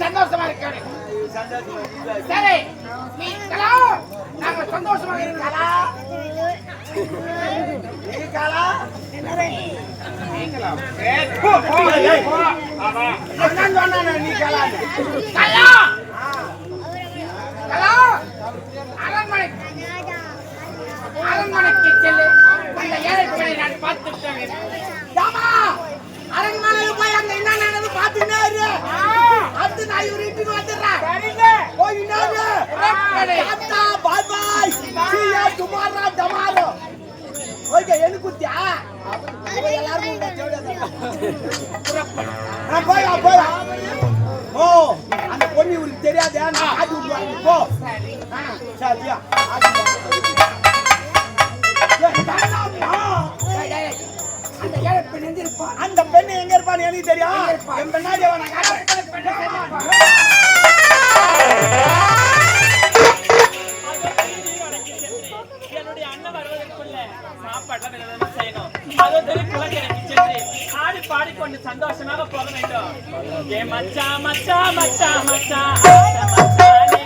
சந்தோஷமா இருக்காரு. சரி, நாங்க சந்தோஷமா இருக்காளா? அரண்மனைக்கு செல்லு. அந்த ஏழைகளை நான் பார்த்துட்டேன். அரண்மனையில் போய் அங்க என்ன நடந்து பார்த்துட்டே இரு. அது நான் இவரு வீட்டுக்கு வந்துடுறேன். பாய் பாய். டுமாரோ டமாரோ. ஓகே, எனக்கு குத்தியா எல்லாரும் போய் ஓ அந்த பொண்ணு இவருக்கு தெரியாதே. நான் ஆடி விடுவாங்க. போ சரியா? அந்த பெண்ணு எங்க இருப்பான்னு எனக்கு தெரியும். என் பெண்ணாடி என்னுடைய அண்ணன் வருவதற்குள்ள சாப்பாடு செய்யணும். ஆடி பாடிக்கொண்டு சந்தோஷமாக போக வேண்டும். ஏ மச்சா மச்சா மச்சா மச்சா மச்சானே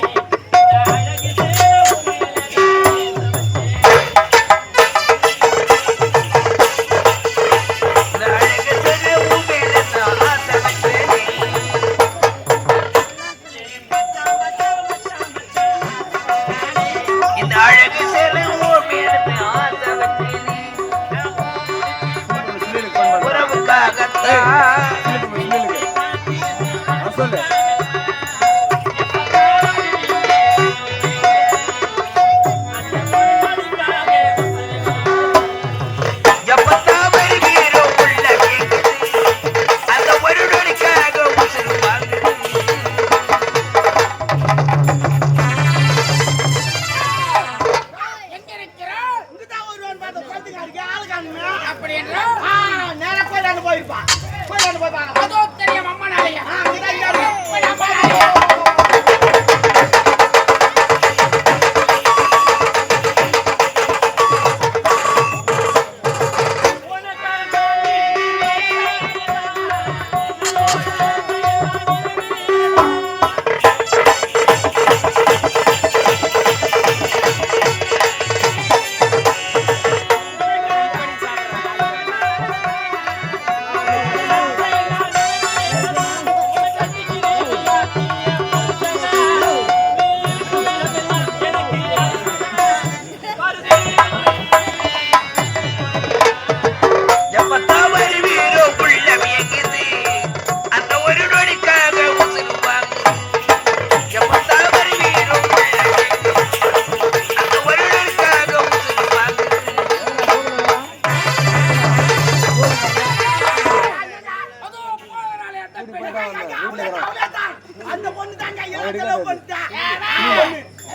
அந்த பொண்ணு தாங்க எல்லாம் பண்ணிட்டா.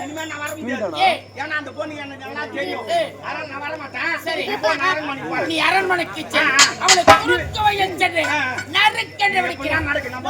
இனிமே நான் வர முடியாது. ஏன்னா அந்த பொண்ணு என்ன நல்லா தெரியும். அதனால நான் வர மாட்டேன். சரி, இப்போ அரண்மனைக்கு வா. நீ அரண்மனைக்கு செல். அவளுக்கு குறுக்க வையச்சது நறுக்கென்று விடுக்கிறான். நடக்கு நம்ம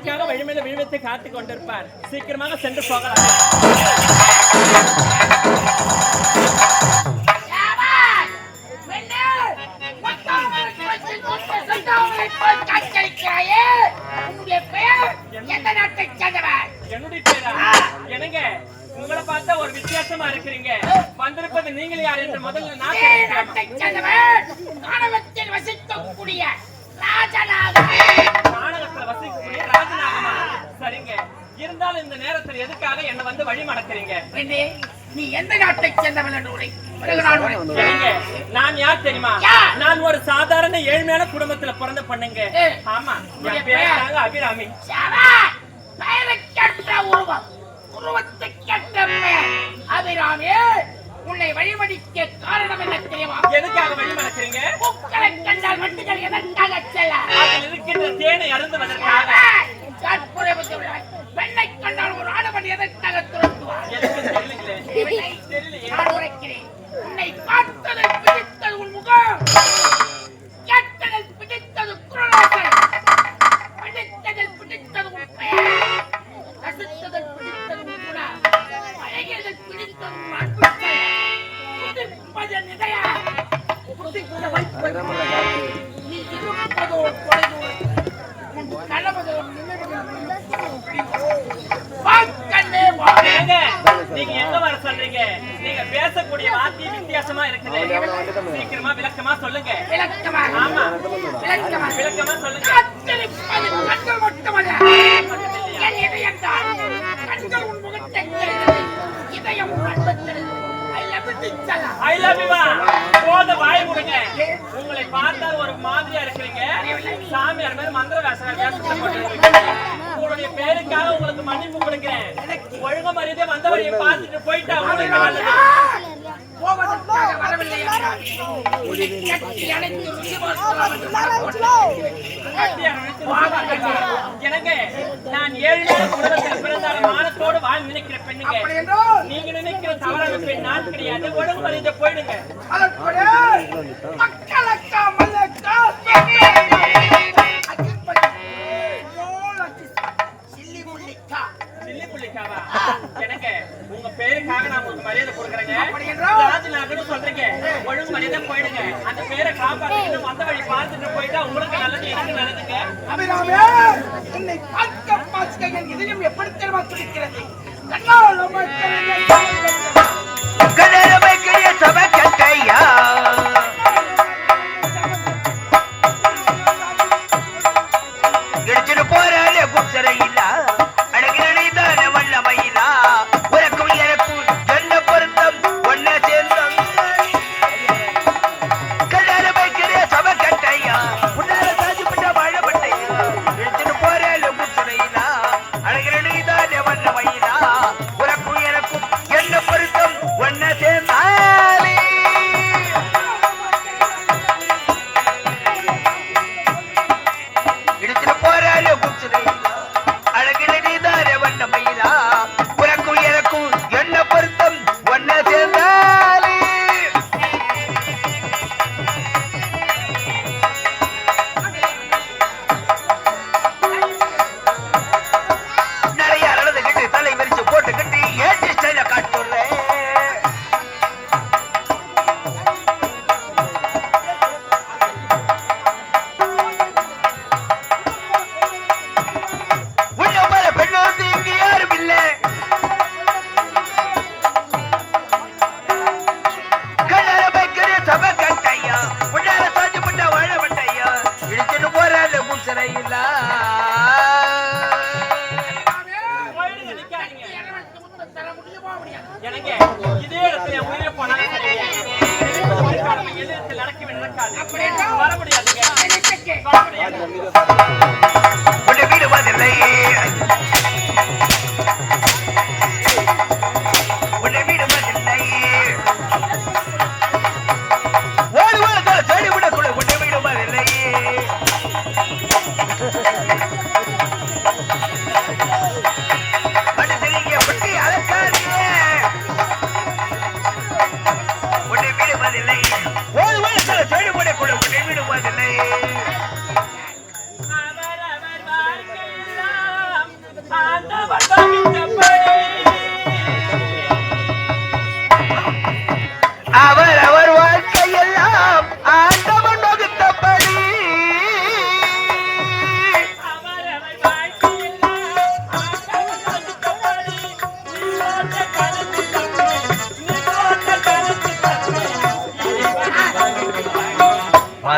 நமக்காக வழிமையில விழுவித்து காத்துக் கொண்டிருப்பார். சீக்கிரமாக சென்று போகலாம். என்னுடைய பேரா? என்னங்க உங்களை பார்த்தா ஒரு வித்தியாசமா இருக்கிறீங்க. வந்திருப்பது நீங்கள் யார் என்று முதல்ல நான் நாடகத்தில் வசிக்கக்கூடிய ராஜநாகமா? சரிங்க. இருந்தாலும் இந்த நேரத்தில் எதுக்காக என்ன வந்து வழி மடக்கிறீங்க? நீ எந்த நாட்டை சேர்ந்தவன்? நான் யார் தெரியுமா? நான் ஒரு சாதாரண ஏழ்மையான குடும்பத்துல பிறந்த பொண்ணுங்க. ஆமா, என் பேரு அபிராமி. அபிராமி, உன்னை வழிமடிக்க காரணம் என்ன தெரியுமா? எதுக்காக வழி மடக்கிறீங்க? பூக்களை கண்டால் மட்டும் எதற்காக செல்ல? அதில் இருக்கின்ற தேனை அருந்துவதற்காக. பெண்ணை கண்டால் ஒரு ஆடவன் எதற்காக துரத்துவார்? உன்னை பார்த்ததில் பிடித்தது உன் முகம், கேட்டதில் பிடித்தது குரலாசை, பிடித்ததில் பிடித்தது உன் பெயர், ரசித்ததில் பிடித்தது உன் குணம், அழகியதில் பிடித்தது உன் அன்பு செயல், புதுப்பது நிதைய, புதுக்க வைப்பது நீ இருப்பதோ தொலைதோ, உன் கலவதோ நினைவுகள் நீங்க எங்க வர சொல்றீங்க? நீங்க பேசக்கூடிய வார்த்தை வித்தியாசமா இருக்குது. சீக்கிரமா விளக்கமா சொல்லுங்க. ஆமா, விளக்கமா சொல்லுங்க. கண்கள் மட்டுமல்ல, என் இதயம் தான். கண்கள் உன் முகத்தை தெரிந்தது, இதயம் ஐ லவ் யூ. போத வாய் முடுங்க. உங்களை பார்த்தால் ஒரு மாதிரியா இருக்கிறீங்க. சாமியார் மேல மந்திர வேஷம் போட்டுருக்கீங்க. உங்களுடைய பேருக்காக உங்களுக்கு மன்னிப்பு கொடுக்கிறேன். ஒழுங்க மரியாதை வந்தவரையை பார்த்துட்டு போயிட்டா உங்களுக்கு நல்லது. போவதற்காக வரவில்லை. எனக்கு நான் ஏழ்மையான குடும்பத்தில் பிறந்தாலும் மானத்தோடு வாழ் நினைக்கிற பெண்ணுங்க. நீங்க நினைக்கிற தவறான பெண் நான் கிடையாது. ஒழுங்கு மரியாதை போயிடுங்க. எனக்கு உங்க பேருக்காக நான் உங்களுக்கு மரியாதை கொடுக்குறேங்க. ராஜநாகன்னு சொல்றீங்க. ஒழுங்கு மரியாதை போயிடுங்க. அந்த பேரை காப்பாத்திட்டு வந்த வழி பார்த்துட்டு போயிட்டா உங்களுக்கு நல்லது, எனக்கு நல்லதுங்க. அபிராமி, உன்னை பார்க்க என் இதயம் எப்படி தெரியுமா துடிக்கிறது? கண்ணால்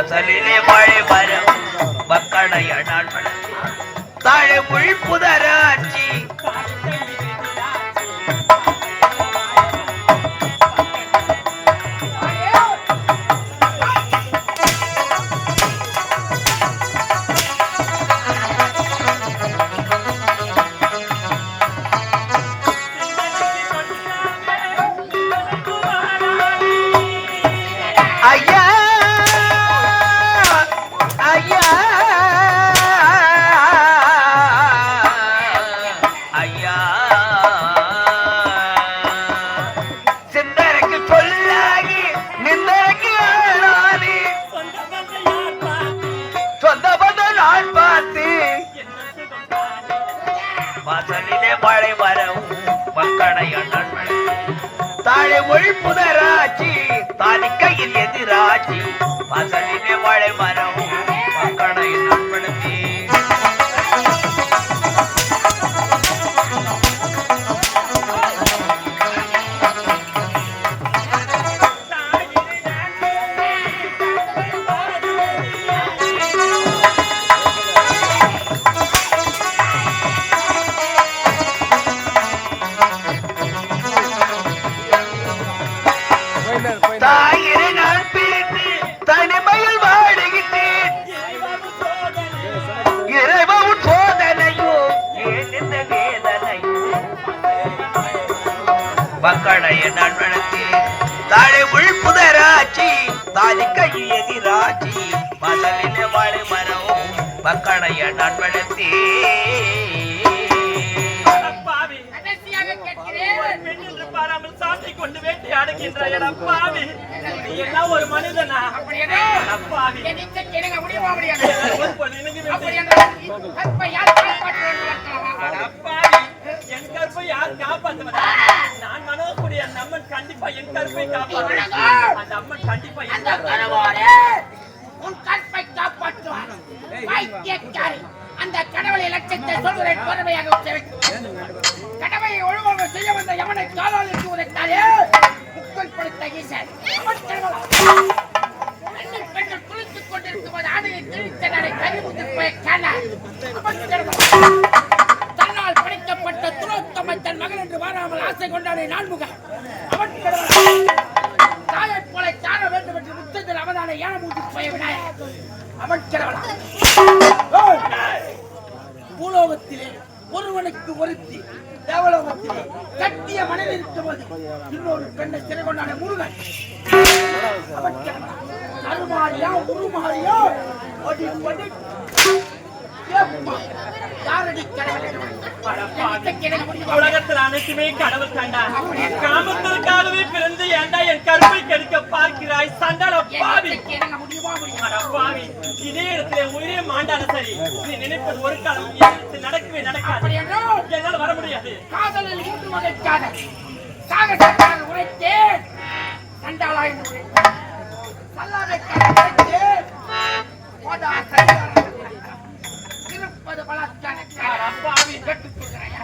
வாசலிலே மழை வரும் மக்களைய நான் தாழை புல் புதராட்சி வாசலிலே மழை வரும் மக்களைய நண்பன் தாழை மொழி புதராட்சி தாலி கையில் எதிராட்சி வாசலிலே மழை வரும் மக்களைய நண்பனுக்கு தாயிரை நான் பிரித்து தனிமையில் வாடுகின்றேன் இறைவன் சோதனையோ ஏன் இந்த வேதனையோ மக்களைய நான் வளர்த்தேன் தாழை உள் புதராட்சி தாலி கையில் எதிராட்சி மசலிலே வாழை மரம் மக்களைய நான் வளர்த்தேன் பாராமல் சாத்தி கொண்டு வேட்டி அடக்கின்ற அப்பாவி நீ எல்லாம் ஒரு மனிதனா அப்பாவி என் கற்பை யார் காப்பாற்றுவதா நான் மனோக்கூடிய அந்த அம்மன் கண்டிப்பா என் கற்பை காப்பாற்ற அந்த அம்மன் கண்டிப்பா உன் கற்பை காப்பாற்றுவார் அந்த கடவுளை லட்சத்தை சொல்வதை பொறுமையாக கடமையை ஒழுங்காக செய்ய வந்த யமனை காலால் இட்டு உதைத்தாலே புக்கல் படுத்த ஈசன் பெண்கள் குளித்துக் கொண்டிருக்கும் போது ஆணையை திணித்த நடை கைமுத்து போய் தன்னால் படைக்கப்பட்ட துரோத்தமை தன் மகன் என்று வாராமல் ஆசை கொண்டாடே நான்முக அவன் தாயை போல சார வேண்டும் என்று முத்தத்தில் அவதான ஏன மூட்டி போய் வினாய் அவன் கிழவனா பூலோகத்திலே ஒருவனுக்கு ஒருத்தி தேவலோகத்திலே கட்டிய மனைவி இருக்கும்போது இன்னொரு பெண்ணை சிறை கொண்டாட முருகன் அருமாறியா உருமாறியா உலகத்தில் அனைத்துமே கடவுள் கண்டார் காமத்திற்காகவே பிறந்து ஏண்டா என் கற்பை கெடுக்க பார்க்கிறாய் சண்டால பாவி இதே இடத்துல உயிரே மாண்டாலும் சரி நீ நினைப்பது ஒரு காலம் நடக்கவே நடக்காது என்னால் வர முடியாது காதலில் மூன்று வகை காதல் சாகசக்காக உரைத்தேன் சண்டாளாய் உரைத்தேன் சல்லாதைக்காக உரைத்தேன் இருப்பது பலத்தான அப்பாவி கட்டுக்கொள்கிறாயா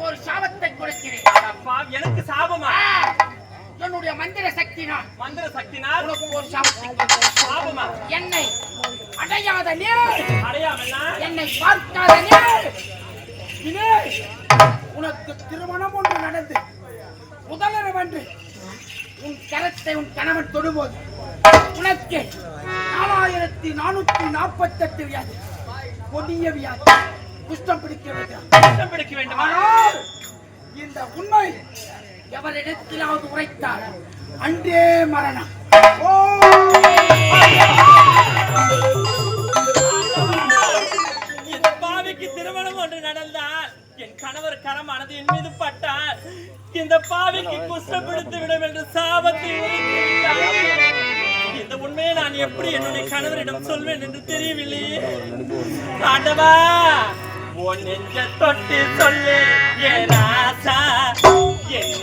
ஒரு சாபத்தை கொடுக்கிறேன். எனக்கு சாபமா? என்னுடைய மந்திர சக்தினால். மந்திர சக்தினால் உனக்கு ஒரு சாபத்தை சாபமா? என்னை அடையாத நீ, அடையாமல்னா என்னை பார்க்காத நீ, உனக்கு திருமணம் ஒன்று நடந்து முதலிரவன்று உன் கரத்தை உன் கணவன் தொடும்போது உனக்கு 4448 வியாதி, கொடிய வியாதி, குஷ்டம் பிடிக்க வேண்டும். ஆனால் இந்த உண்மை எவரிடத்திலாவது உரைத்தால் அன்றே மரணம். இந்த பாவிக்கு திருமணம் ஒன்று நடந்தால் என் கணவர் கரமானது என் மீது பட்டால் இந்த பாவிக்கு குஷ்டம் பிடித்து விடும் என்று சாபத்தை உரைத்திருக்கிறார். இந்த உண்மையை நான் எப்படி என்னுடைய கணவரிடம் சொல்வேன் என்று தெரியவில்லையே. ஆண்டவா, உன் நெஞ்ச தொட்டு சொல்லு ஏ ராசா, என்